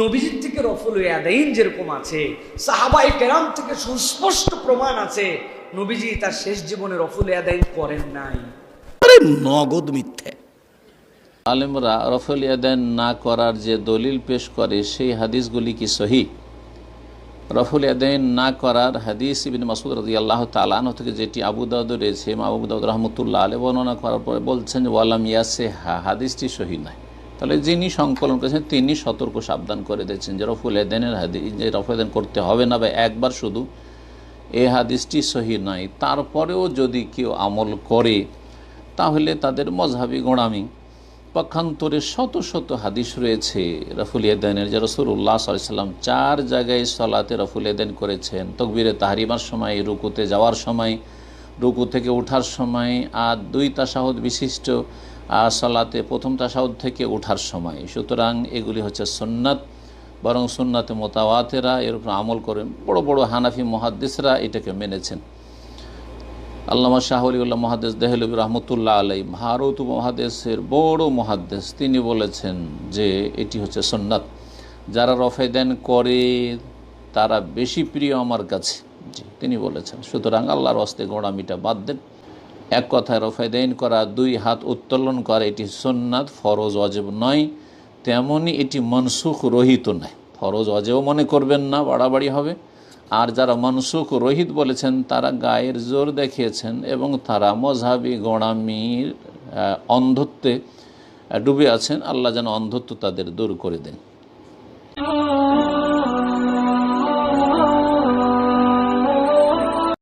নবীজির থেকে রফুল ইয়াদাইন যেরকম আছে, সাহাবায়ে কেরাম থেকে সুস্পষ্ট প্রমাণ আছে নবীজি তার শেষ জীবনে রফুল ইয়াদাইন করেন নাই। নগদ মিথ্যে। আলেমরা রফুল ইয়াদাইন না করার যে দলিল পেশ করে সেই হাদিসগুলি কি সহিহ? রফুল ইয়াদাইন না করার হাদিস ইবনে মাসউদ রাদিয়াল্লাহু তাআলা আনহু থেকে যেটি আবু দাউদ রয়েছে, ইমাম আবু দাউদ রাহমাতুল্লাহ আলাইহি বর্ণনা করার পরে বলছেন যে ওয়ালাম ইয়াসিহা, হাদিসটি সহিহ নয়। তাহলে যিনি সংকলন করেছেন তিনি সতর্ক সাবধান করে দিয়েছেন যে রফুল ইয়াদাইনের হাদিস, যে রফুল ইয়াদাইন করতে হবে না বা একবার শুধু, এই হাদিসটি সহিহ নয়। তারপরেও যদি কেউ আমল করে তাহলে তাদের মজহাবি গোঁড়ামি। পক্ষান্তরে শত শত হাদিস রয়েছে রফুল ইয়াদাইনের, যে রাসূলুল্লাহ সাল্লাল্লাহু আলাইহি ওয়াসাল্লাম 4 জায়গায় সলাতে রফুল ইয়াদাইন করেছেন। তাকবীরে তাহরিমার সময়, রুকুতে যাওয়ার সময়, রুকু থেকে ওঠার সময়, আর 2 তাশাহুদ বিশিষ্ট সলাতে প্রথম তাশাহুদ থেকে ওঠার সময়। সুতরাং এগুলি হচ্ছে সুন্নাত, বরং সুন্নাতে মুতাওয়াতিরা, এর উপর আমল করেন। বড় বড় হানাফি মুহাদ্দিসরা এটাকে মেনেছেন। আল্লামা শাহ ওলিউল্লাহ মুহাদ্দিস দেহলভী রহমতুল্লাহ আলাইহি, ভারত উপমহাদেশের বড় মুহাদ্দিস, তিনি বলেছেন যে এটি হচ্ছে সুন্নাত। যারা রফা ইয়াদাইন করে তারা বেশি প্রিয় আমার কাছে, জি তিনি বলেছেন। সুতরাং আল্লাহর ওয়াস্তে গোঁড়ামিটা বাদ দেন। এক কথায় রফা ইয়াদাইন করা, 2 হাত উত্তোলন করা, এটি সুন্নাত, ফরজ ওয়াজিব নয়। তেমনি এটি মনসুখ রহিত নয়। ফরজ ওয়াজিব মনে করবেন না, বাড়াবাড়ি হবে। আর যারা মনসুখ রহিত বলেছেন তারা গায়ের জোর দেখিয়েছেন এবং তারা মজহাবি গোঁড়ামির অন্ধত্বে ডুবে আছেন। আল্লাহ যেন অন্ধত্ব তাদের দূর করে দেন।